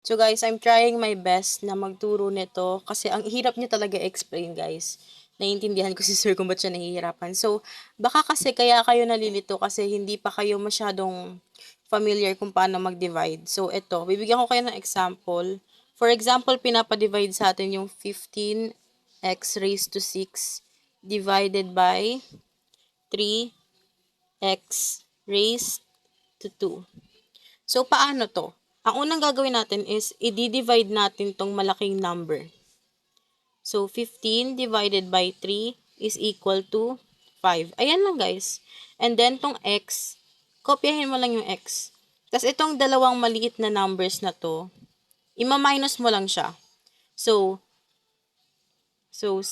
So guys, I'm trying my best na magturo nito kasi ang hirap niya talaga explain guys. Naiintindihan ko si sir kung ba't siya nahihirapan. So, baka kasi kaya kayo nalilito kasi hindi pa kayo masyadong familiar kung paano mag-divide. So, ito, bibigyan ko kayo ng example. For example, pinapa-divide sa atin yung 15x raised to 6 divided by 3x raised to 2. So, paano to? Ang unang gagawin natin is, i-divide natin tong malaking number. So, 15 divided by 3 is equal to 5. Ayan lang guys. And then, tong x, kopyahin mo lang yung x. Tapos, itong dalawang maliit na numbers na to, ima-minus mo lang siya. So 6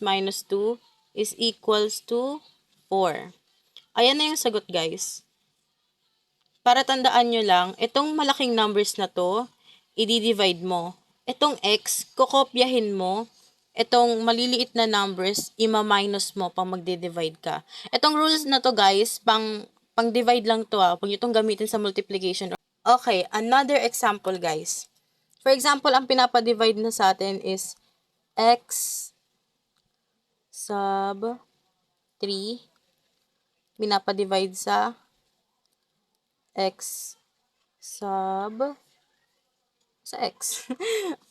minus 2 is equals to 4. Ayan na yung sagot guys. Para tandaan nyo lang, itong malaking numbers na to, i-divide mo. Itong x, kokopyahin mo. Itong maliliit na numbers, ima-minus mo pang magde-divide ka. Itong rules na to guys, pang-divide lang to Huwag nyo itong gamitin sa multiplication. Okay, another example guys. For example, ang pinapa-divide na sa atin is x sub 3 pinapa-divide sa x sub sa x.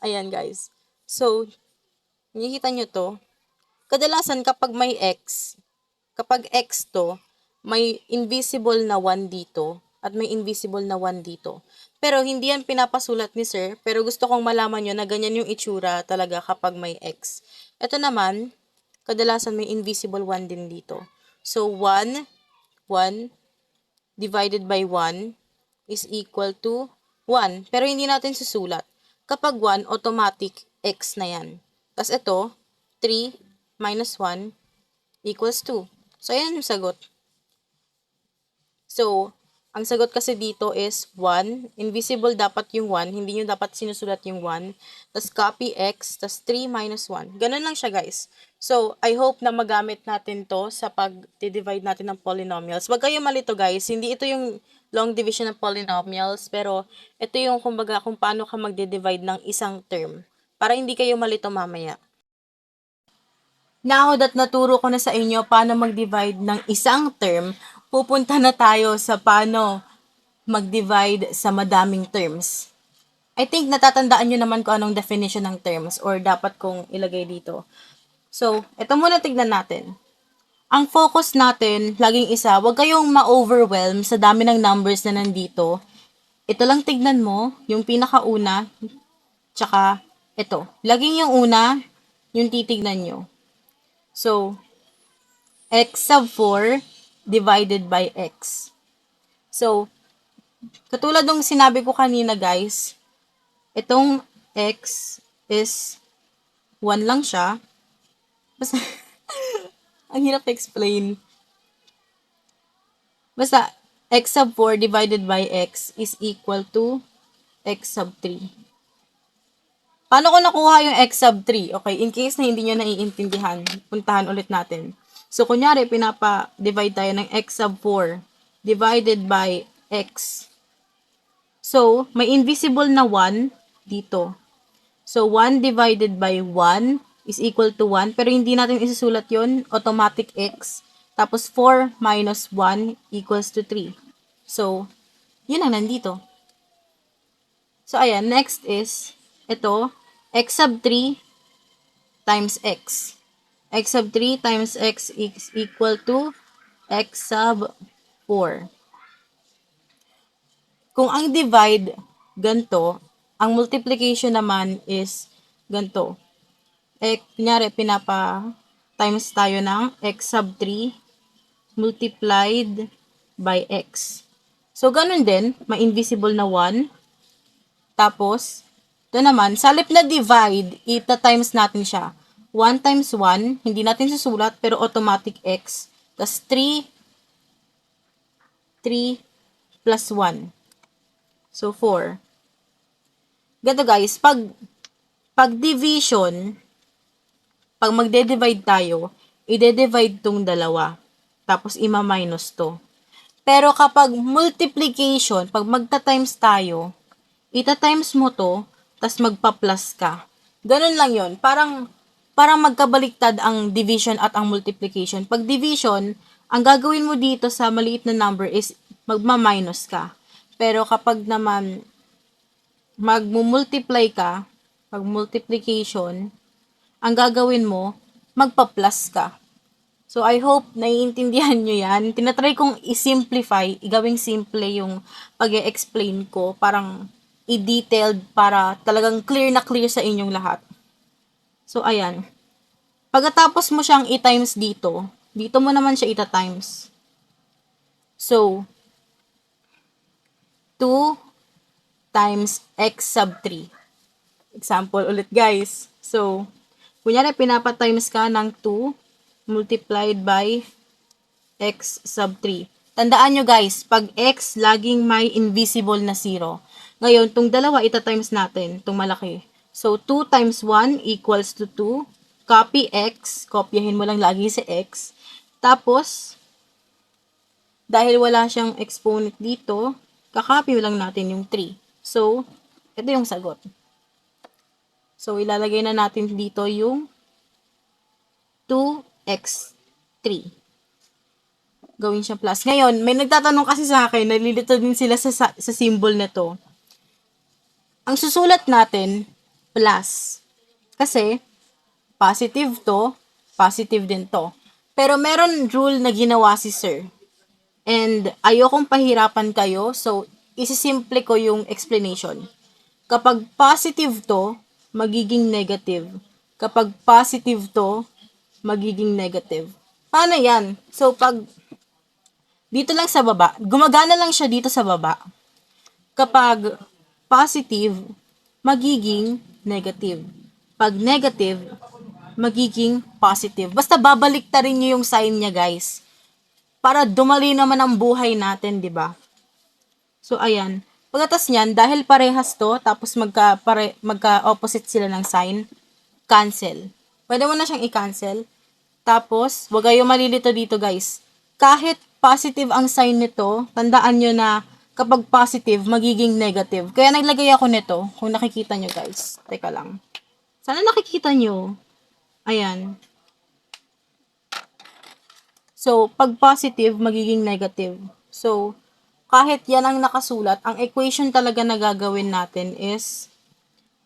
Ayan, guys. So, nakikita nyo to. Kadalasan, kapag x to, may invisible na 1 dito, at may invisible na 1 dito. Pero, hindi yan pinapasulat ni sir, pero gusto kong malaman nyo na ganyan yung itsura talaga kapag may x. Ito naman, kadalasan may invisible 1 din dito. So, 1 divided by 1 is equal to 1. Pero hindi natin susulat. Kapag 1, automatic x na yan. Tapos ito, 3 minus 1 equals 2. So, ayan yung sagot. So, ang sagot kasi dito is 1. Invisible dapat yung 1. Hindi nyo dapat sinusulat yung 1. Tapos copy x, tapos 3 minus 1. Ganun lang siya, guys. So, I hope na magamit natin to sa pag-divide natin ng polynomials. Huwag kayo malito, guys. Hindi ito yung long division ng polynomials, pero ito yung kumbaga kung paano ka magde-divide ng isang term. Para hindi kayo malito mamaya. Now that naturo ko na sa inyo paano mag-divide ng isang term, pupunta na tayo sa paano mag-divide sa madaming terms. I think natatandaan nyo naman kung anong definition ng terms or dapat kong ilagay dito. So, ito muna tignan natin. Ang focus natin, laging isa, huwag kayong ma-overwhelm sa dami ng numbers na nandito. Ito lang tignan mo, yung pinakauna, tsaka ito. Laging yung una, yung titignan nyo. So, x sub 4 divided by x. So, katulad ng sinabi ko kanina guys, itong x is 1 lang siya. Basta, ang hirap explain. Basta, x sub 4 divided by x is equal to x sub 3. Paano ko nakuha yung x sub 3? Okay, in case na hindi nyo naiintindihan, puntahan ulit natin. So, kunyari, pinapa-divide tayo ng x sub 4 divided by x. So, may invisible na 1 dito. So, 1 divided by 1 is equal to 1. Pero hindi natin isusulat yon, automatic x. Tapos, 4 minus 1 equals to 3. So, yun ang nandito. So, ayan, next is, ito, x sub 3 times x. X sub 3 times x is equal to x sub 4. Kung ang divide, ganito, ang multiplication naman is ganito. Kunyari, times tayo ng x sub 3 multiplied by x. So, ganun din, may invisible na 1. Tapos, ito naman, sa halip na divide, ita-times natin siya. 1 times 1, hindi natin susulat, pero automatic x. Tapos 3 plus 1. So, 4. Ganito guys, pag division, pag magde-divide tayo, i-divide tong dalawa. Tapos, ima-minus to. Pero kapag multiplication, pag magta-times tayo, ita-times mo to, tas magpa-plus ka. Ganun lang yon. Parang magkabaliktad ang division at ang multiplication. Pag division, ang gagawin mo dito sa maliit na number is magma-minus ka. Pero kapag naman magmumultiply ka, pag multiplication, ang gagawin mo, magpa-plus ka. So, I hope naiintindihan nyo yan. Tinatry kong i-simplify, igawing simple yung pag-explain ko, parang i-detailed para talagang clear na clear sa inyong lahat. So, ayan. Pagkatapos mo siyang i-times dito, dito mo naman siya ita-times. So, 2 times x sub 3. Example ulit, guys. So, kunyari, pinapa-times ka ng 2 multiplied by x sub 3. Tandaan nyo, guys, pag x, laging may invisible na 0. Ngayon, itong dalawa, ita-times natin, itong malaki. So, 2 times 1 equals to 2. Copy x, kopyahin mo lang lagi si x. Tapos, dahil wala siyang exponent dito, kakopy lang natin yung 3. So, ito yung sagot. So, ilalagay na natin dito yung 2x3. Gawin siya plus. Ngayon, may nagtatanong kasi sa akin, nalilito din sila sa symbol na to. Ang susulat natin, plus. Kasi, positive to, positive din to. Pero meron rule na ginawa si sir. And ayokong pahirapan kayo, so isisimple ko yung explanation. Kapag positive to, magiging negative. Kapag positive to, magiging negative. Paano yan? So, pag dito lang sa baba, gumagana lang siya dito sa baba. Kapag positive, magiging negative. Pag negative, magiging positive. Basta babalik ta rin nyo yung sign niya, guys. Para dumali naman ang buhay natin, di ba? So, ayan. Pagkatas niyan, dahil parehas to, tapos magka-opposite sila ng sign, cancel. Pwede mo na siyang i-cancel. Tapos, wag kayong malilito dito, guys. Kahit positive ang sign nito, tandaan nyo na kapag positive, magiging negative. Kaya naglagay ako nito, kung nakikita nyo, guys. Teka lang. Sana nakikita nyo. Ayan. So, pag positive, magiging negative. So, kahit yan ang nakasulat, ang equation talaga na gagawin natin is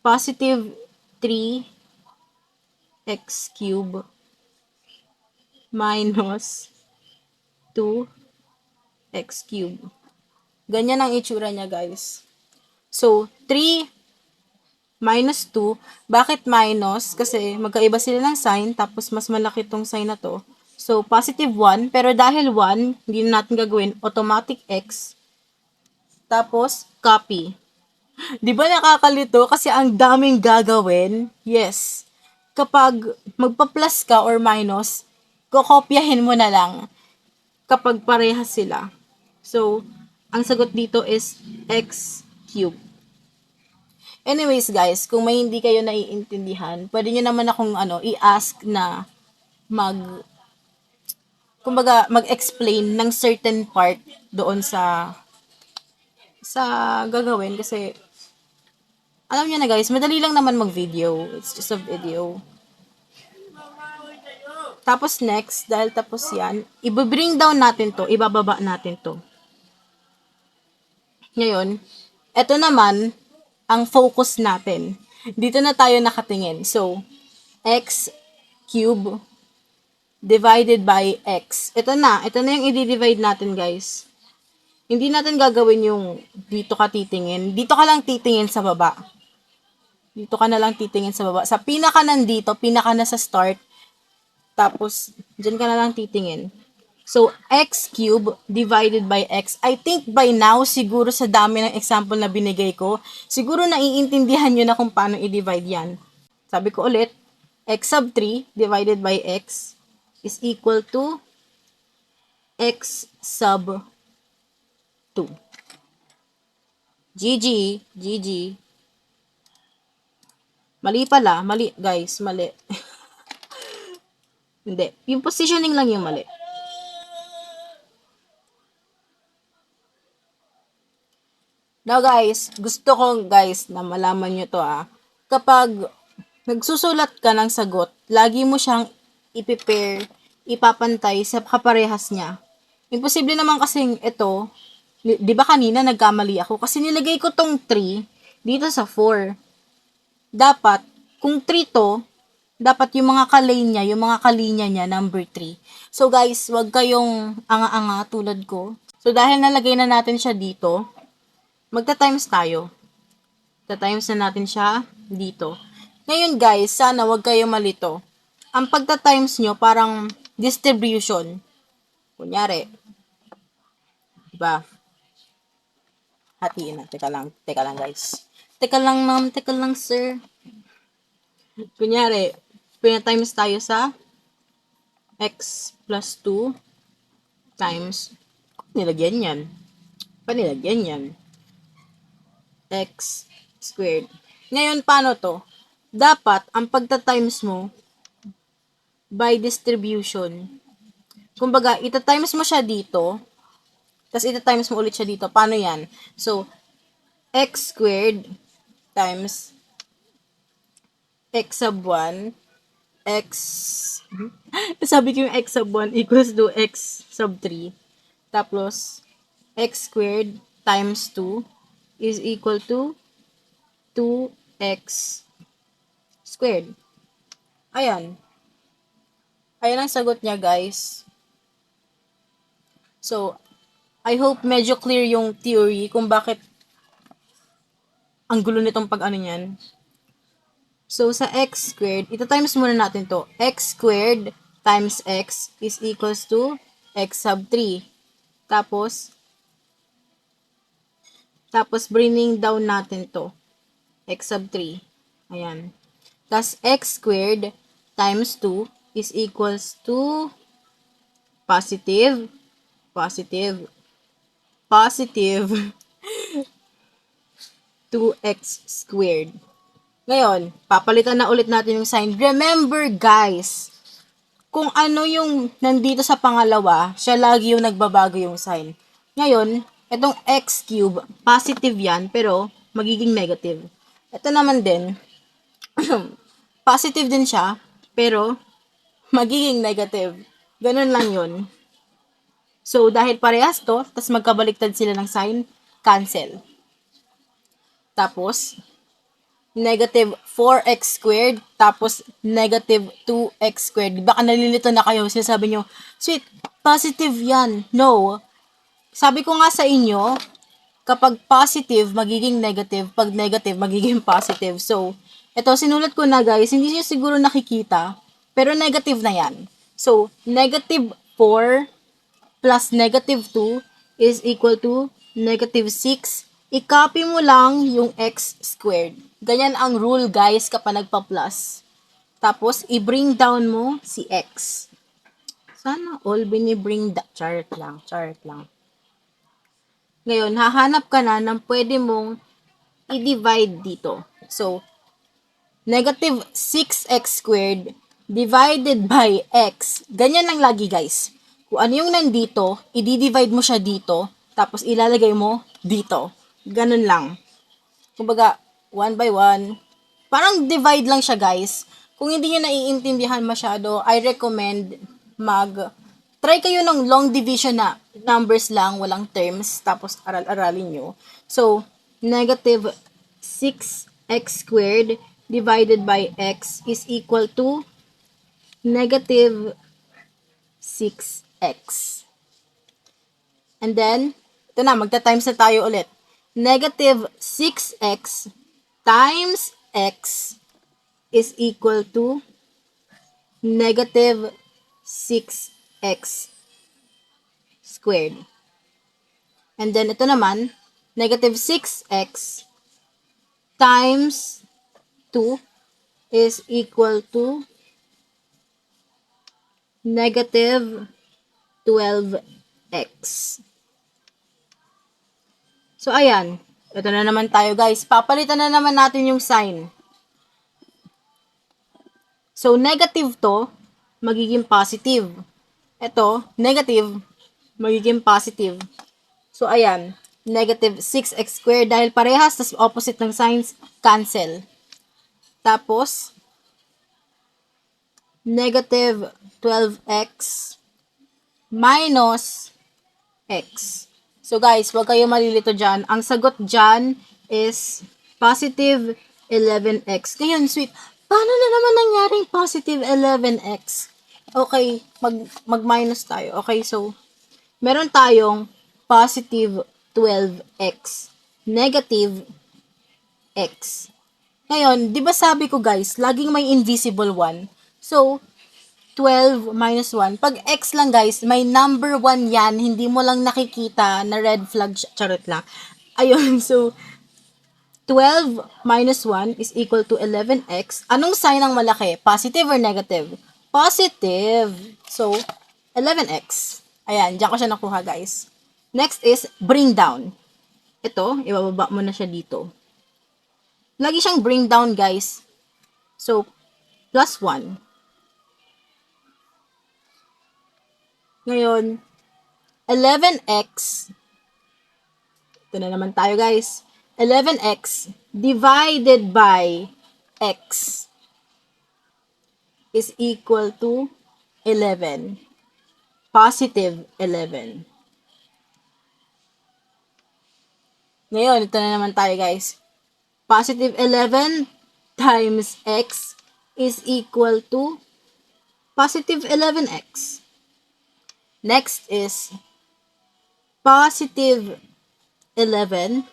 positive 3x cube minus 2x cube. Ganyan ang itsura niya, guys. So, 3 minus 2. Bakit minus? Kasi magkaiba sila ng sign, tapos mas malaki tong sign na to. So, positive 1. Pero dahil 1, hindi na natin gagawin automatic x. Tapos, copy. Di ba nakakalito? Kasi ang daming gagawin. Yes. Kapag magpa-plus ka or minus, kokopyahin mo na lang kapag parehas sila. So, ang sagot dito is x cube. Anyways, guys, kung may hindi kayo naiintindihan, pwede nyo naman akong i-ask na mag-explain ng certain part doon sa gagawin kasi alam niyo na, guys, madali lang naman mag-video. It's just a video. Tapos next, dahil tapos yan, i-bring down natin to, ibababa natin to. Ngayon, eto naman, ang focus natin. Dito na tayo nakatingin. So, x cube divided by x. Ito na yung i-divide natin, guys. Hindi natin gagawin yung dito ka titingin. Dito ka lang titingin sa baba. Dito ka na lang titingin sa baba. Sa pinaka nandito, pinaka na sa start, tapos, dyan ka na lang titingin. So, x cube divided by x. I think by now, siguro sa dami ng example na binigay ko, siguro naiintindihan nyo na kung paano i-divide yan. Sabi ko ulit, x sub 3 divided by x is equal to x sub 2. GG. Mali pala. Mali, guys. Mali. Hindi. Yung positioning lang yung mali. Now guys, gusto ko guys na malaman nyo to kapag nagsusulat ka ng sagot, lagi mo siyang i-pair, ipapantay sa kaparehas niya. Imposible naman kasing ito, di ba kanina nagkamali ako kasi nilagay ko tong 3 dito sa 4. Dapat, kung 3 to, dapat yung mga kalay niya, yung mga kalinya niya, number 3. So guys, wag kayong anga-anga tulad ko. So dahil nalagay na natin siya dito, magta-times tayo. Ta-times na natin siya dito. Ngayon guys, sana wag kayong malito. Ang pagta-times nyo, parang distribution. Kunyari, diba? Hatiin na. Teka lang guys. Teka lang ma'am, teka lang sir. Kunyari, pinatimes tayo sa x plus 2 times, nilagyan yan. Panilagyan yan. X squared. Ngayon, paano to? Dapat, ang pagta-times mo, by distribution. Kumbaga, ita-times mo siya dito, tapos ita-times mo ulit siya dito. Paano yan? So, x squared times x sub 1, x, sabi ko yung x sub 1 equals to x sub 3. Tapos, x squared times 2 is equal to 2x squared. Ayan. Ayan ang sagot niya, guys. So, I hope medyo clear yung theory kung bakit ang gulo nitong pag-ano niyan. So, sa x squared, ita-times muna natin to. X squared times x is equals to x sub 3. Tapos bringing down natin to. X sub 3. Ayan. Tapos, x squared times 2 is equals to positive 2x squared. Ngayon, papalitan na ulit natin yung sign. Remember, guys, kung ano yung nandito sa pangalawa, siya lagi yung nagbabago yung sign. Ngayon, itong x cube, positive yan, pero magiging negative. Ito naman din, positive din siya, pero magiging negative. Ganun lang yun. So, dahil parehas to, tas magkabaliktad sila ng sign, cancel. Tapos, negative 4x squared, tapos negative 2x squared. Baka nalilito na kayo, sinasabi nyo, sweet, positive yan. No. Sabi ko nga sa inyo, kapag positive, magiging negative. Pag negative, magiging positive. So, ito, sinulat ko na guys, hindi nyo siguro nakikita, pero negative na yan. So, negative 4 plus negative 2 is equal to negative 6. I-copy mo lang yung x squared. Ganyan ang rule, guys, kapag nagpa-plus. Tapos, i-bring down mo si x. Sana all bini-bring down. Chart lang. Ngayon, hahanap ka na ng pwede mong i-divide dito. So, negative 6x squared divided by x. Ganyan lang lagi, guys. Kung ano yung nandito, i-divide mo siya dito, tapos ilalagay mo dito. Ganun lang. Kumbaga, 1 by 1. Parang divide lang siya, guys. Kung hindi nyo naiintindihan masyado, I recommend try kayo ng long division na numbers lang, walang terms, tapos aral-aralin nyo. So, negative 6x squared divided by x is equal to negative 6x. And then, ito na, magta-times na tayo ulit. Negative 6x times x is equal to negative 6x squared. And then, ito naman, negative 6x times 2 is equal to negative 12x. So, ayan. Ito na naman tayo, guys. Papalitan na naman natin yung sign. So, negative to, magiging positive. Ito, negative, magiging positive. So, ayan. negative 6x squared dahil parehas, tas opposite ng signs, cancel. Tapos, negative 12x minus x. So guys, huwag kayo malilito dyan. Ang sagot dyan is positive 11x. Ngayon, sweet, paano na naman nangyaring positive 11x? Okay, mag-minus tayo. Okay, so, meron tayong positive 12x, negative x. Ngayon, di ba sabi ko guys, laging may invisible 1. So, 12 minus 1. Pag x lang guys, may number 1 yan, hindi mo lang nakikita na red flag, charot lang. Ayun, so, 12 minus 1 is equal to 11x. Anong sign ang malaki? Positive or negative? Positive. So, 11x. Ayan, diyan ko siya nakuha guys. Next is bring down. Ito, ibababa mo na siya dito. Lagi siyang bring down guys. So, plus 1. Ngayon, 11x. Ito na naman tayo guys. 11x divided by x is equal to 11. Positive 11. Ngayon, ito na naman tayo guys. Positive 11 times x is equal to positive 11x. Next is positive 11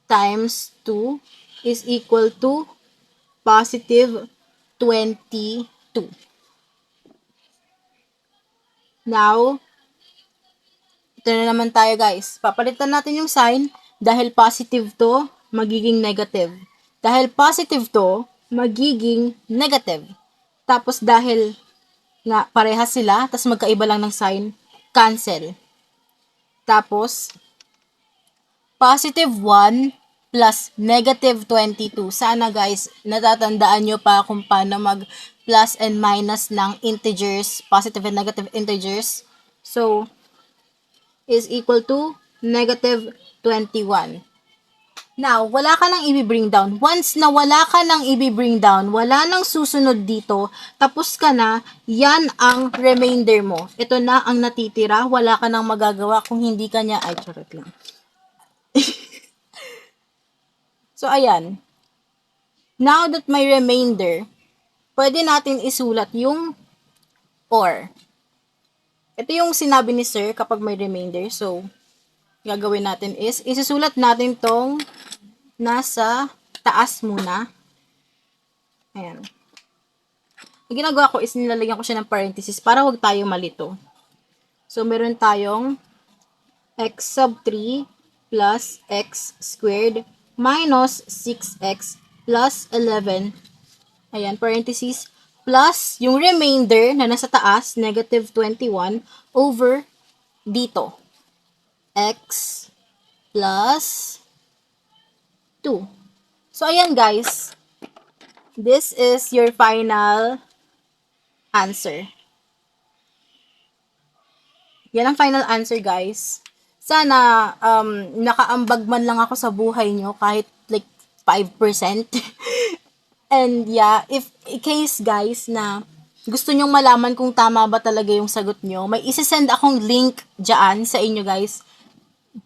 times 2 is equal to positive 22. Now, ito na naman tayo guys. Papalitan natin yung sign dahil positive to, magiging negative. Dahil positive to, magiging negative. Tapos dahil nga parehas sila, tapos magkaiba lang ng sign, cancel. Tapos, positive 1 plus negative 22. Sana guys, natatandaan nyo pa kung paano mag plus and minus ng integers, positive and negative integers. So, is equal to negative 21. Now, wala ka nang i-bring down. Once na wala ka nang i-bring down, wala nang susunod dito, tapos ka na, yan ang remainder mo. Ito na ang natitira, wala ka nang magagawa kung hindi ka niya, ay, charot lang. So, ayan. Now that may remainder, pwede natin isulat yung or. Ito yung sinabi ni sir kapag may remainder. So, gagawin natin is, isusulat natin tong nasa taas muna. Ayan. Ang ginagawa ko is nilalagyan ko siya ng parenthesis para huwag tayo malito. So, meron tayong x sub 3 plus x squared minus 6x plus 11. Ayan, parenthesis. Plus, yung remainder na nasa taas, negative 21, over dito. X plus 2. So, ayan guys. This is your final answer. Yan ang final answer, guys. Sana, nakaambag man lang ako sa buhay nyo kahit like 5%. And yeah, if case guys na gusto nyong malaman kung tama ba talaga yung sagot nyo, may isesend akong link dyan sa inyo guys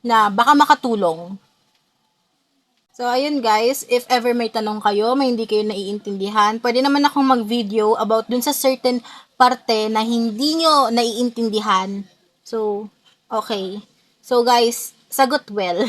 na baka makatulong. So, ayun guys, if ever may tanong kayo, may hindi kayo naiintindihan, pwede naman akong mag-video about dun sa certain parte na hindi nyo naiintindihan. So, okay. So guys, sagot well.